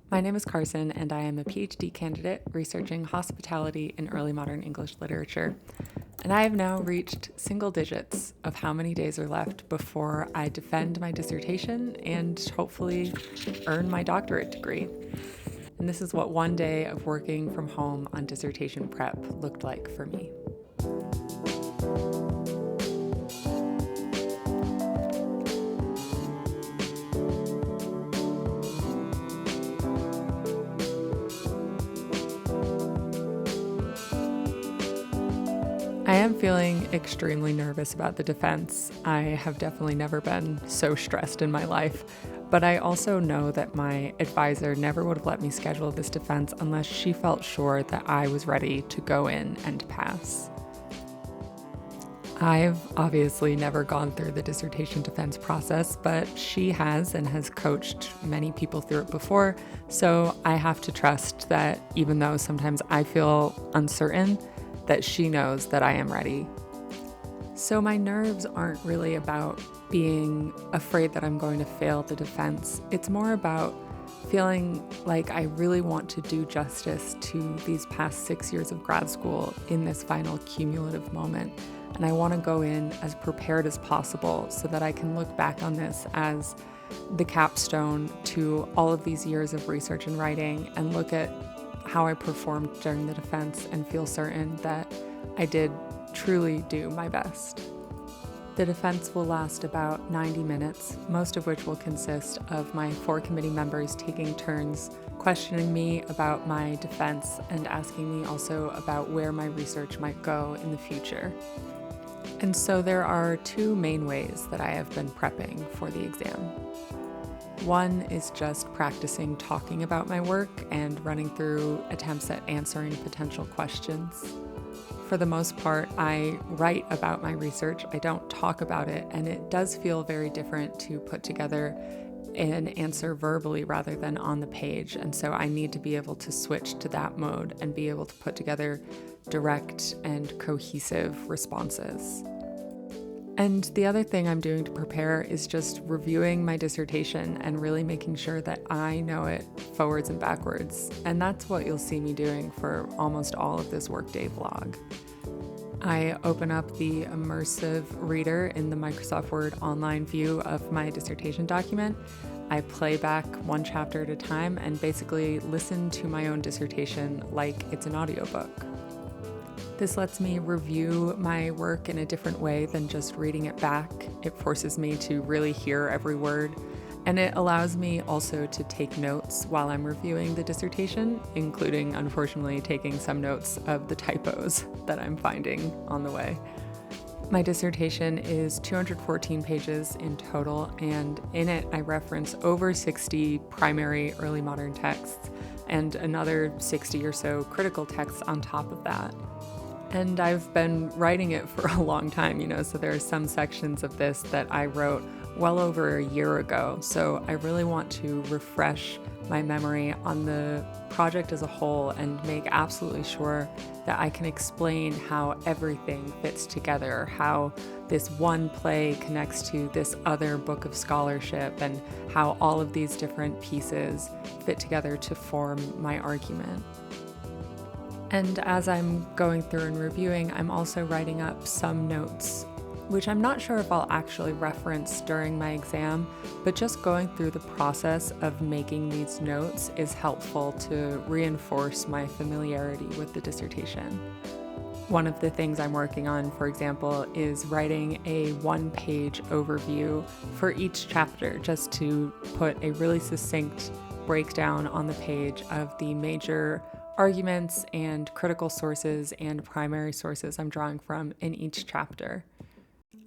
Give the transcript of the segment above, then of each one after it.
My name is Carson, and I am a PhD candidate researching hospitality in early modern English literature. And I have now reached single digits of how many days are left before I defend my dissertation and hopefully earn my doctorate degree. And this is what one day of working from home on dissertation prep looked like for me. I am feeling extremely nervous about the defense. I have definitely never been so stressed in my life, but I also know that my advisor never would have let me schedule this defense unless she felt sure that I was ready to go in and pass. I've obviously never gone through the dissertation defense process, but she has and has coached many people through it before, so I have to trust that even though sometimes I feel uncertain, that she knows that I am ready. So my nerves aren't really about being afraid that I'm going to fail the defense. It's more about feeling like I really want to do justice to these past 6 years of grad school in this final cumulative moment. And I want to go in as prepared as possible so that I can look back on this as the capstone to all of these years of research and writing and look at how I performed during the defense and feel certain that I did truly do my best. The defense will last about 90 minutes, most of which will consist of my 4 committee members taking turns questioning me about my defense and asking me also about where my research might go in the future. And so there are 2 main ways that I have been prepping for the exam. One is just practicing talking about my work and running through attempts at answering potential questions. For the most part, I write about my research. I don't talk about it, and it does feel very different to put together an answer verbally rather than on the page. And so I need to be able to switch to that mode and be able to put together direct and cohesive responses. And the other thing I'm doing to prepare is just reviewing my dissertation and really making sure that I know it forwards and backwards. And that's what you'll see me doing for almost all of this workday vlog. I open up the immersive reader in the Microsoft Word online view of my dissertation document. I play back one chapter at a time and basically listen to my own dissertation like it's an audiobook. This lets me review my work in a different way than just reading it back. It forces me to really hear every word, and it allows me also to take notes while I'm reviewing the dissertation, including, unfortunately, taking some notes of the typos that I'm finding on the way. My dissertation is 214 pages in total, and in it I reference over 60 primary early modern texts and another 60 or so critical texts on top of that. And I've been writing it for a long time, so there are some sections of this that I wrote well over a year ago. So I really want to refresh my memory on the project as a whole and make absolutely sure that I can explain how everything fits together, how this one play connects to this other book of scholarship, and how all of these different pieces fit together to form my argument. And as I'm going through and reviewing, I'm also writing up some notes, which I'm not sure if I'll actually reference during my exam, but just going through the process of making these notes is helpful to reinforce my familiarity with the dissertation. One of the things I'm working on, for example, is writing a 1-page overview for each chapter, just to put a really succinct breakdown on the page of the major arguments and critical sources and primary sources I'm drawing from in each chapter.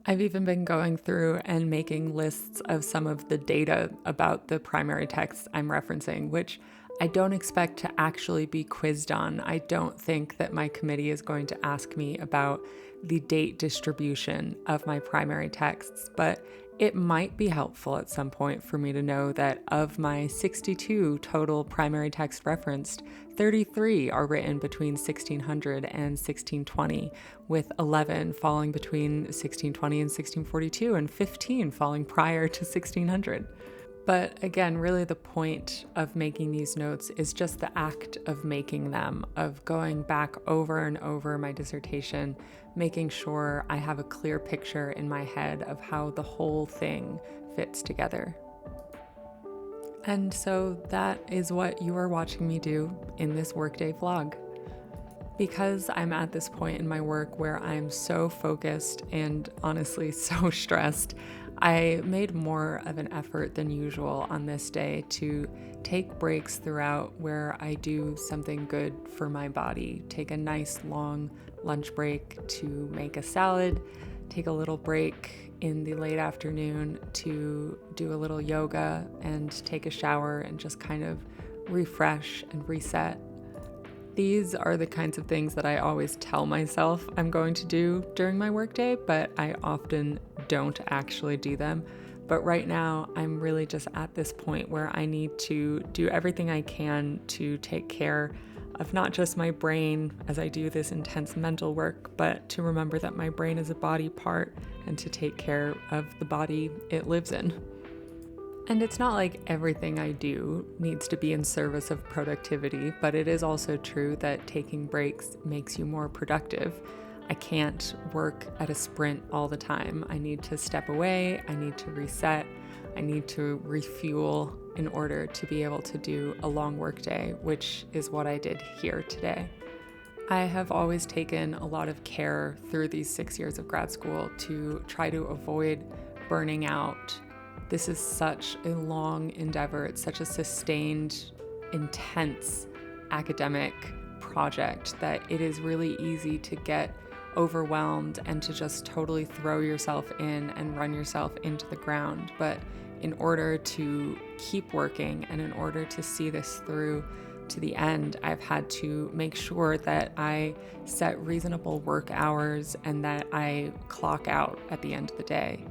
I've even been going through and making lists of some of the data about the primary texts I'm referencing, which I don't expect to actually be quizzed on. I don't think that my committee is going to ask me about the date distribution of my primary texts, but it might be helpful at some point for me to know that of my 62 total primary texts referenced, 33 are written between 1600 and 1620, with 11 falling between 1620 and 1642, and 15 falling prior to 1600. But again, really the point of making these notes is just the act of making them, of going back over and over my dissertation, making sure I have a clear picture in my head of how the whole thing fits together. And so that is what you are watching me do in this workday vlog. Because I'm at this point in my work where I'm so focused and honestly so stressed, I made more of an effort than usual on this day to take breaks throughout where I do something good for my body. Take a nice long lunch break to make a salad, take a little break in the late afternoon to do a little yoga and take a shower and just kind of refresh and reset. These are the kinds of things that I always tell myself I'm going to do during my workday, but I often don't actually do them. But right now, I'm really just at this point where I need to do everything I can to take care of not just my brain as I do this intense mental work, but to remember that my brain is a body part and to take care of the body it lives in. And it's not like everything I do needs to be in service of productivity, but it is also true that taking breaks makes you more productive. I can't work at a sprint all the time. I need to step away, I need to reset, I need to refuel in order to be able to do a long work day, which is what I did here today. I have always taken a lot of care through these 6 years of grad school to try to avoid burning out. This is such a long endeavor. It's such a sustained, intense academic project that it is really easy to get overwhelmed and to just totally throw yourself in and run yourself into the ground. But in order to keep working and in order to see this through to the end, I've had to make sure that I set reasonable work hours and that I clock out at the end of the day.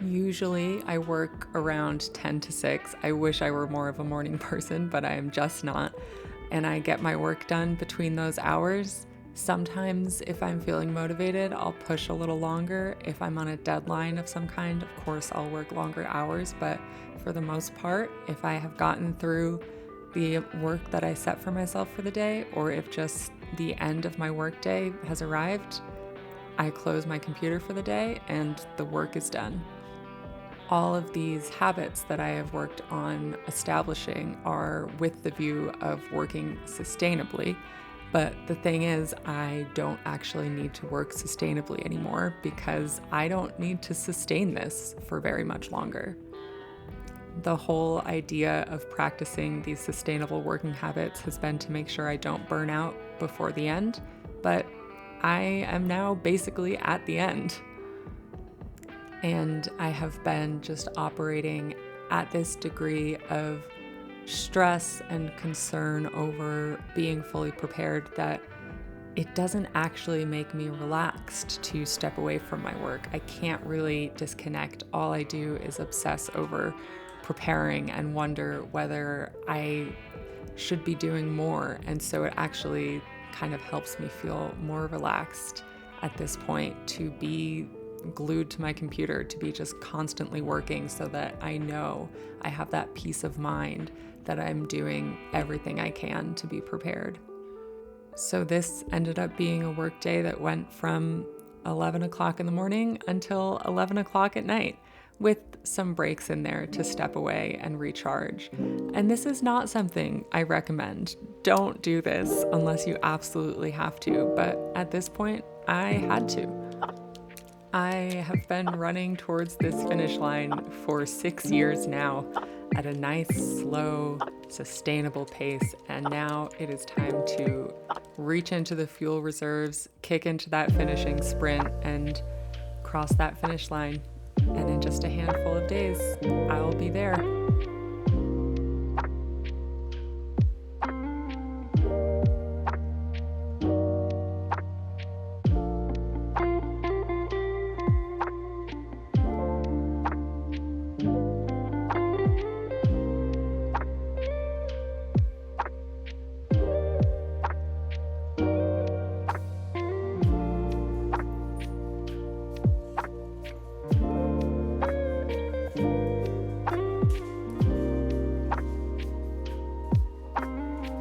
Usually I work around 10 to 6. I wish I were more of a morning person, but I am just not. And I get my work done between those hours. Sometimes if I'm feeling motivated, I'll push a little longer. If I'm on a deadline of some kind, of course, I'll work longer hours. But for the most part, if I have gotten through the work that I set for myself for the day, or if just the end of my work day has arrived, I close my computer for the day and the work is done. All of these habits that I have worked on establishing are with the view of working sustainably. But the thing is, I don't actually need to work sustainably anymore because I don't need to sustain this for very much longer. The whole idea of practicing these sustainable working habits has been to make sure I don't burn out before the end, but I am now basically at the end. And I have been just operating at this degree of stress and concern over being fully prepared that it doesn't actually make me relaxed to step away from my work. I can't really disconnect. All I do is obsess over preparing and wonder whether I should be doing more. And so it actually kind of helps me feel more relaxed at this point to be glued to my computer, to be just constantly working so that I know I have that peace of mind that I'm doing everything I can to be prepared. So this ended up being a work day that went from 11 o'clock in the morning until 11 o'clock at night, with some breaks in there to step away and recharge. And this is not something I recommend. Don't do this unless you absolutely have to, but at this point, I had to. I have been running towards this finish line for 6 years now at a nice, slow, sustainable pace, and now it is time to reach into the fuel reserves, kick into that finishing sprint, and cross that finish line. And in just a handful of days, I'll be there.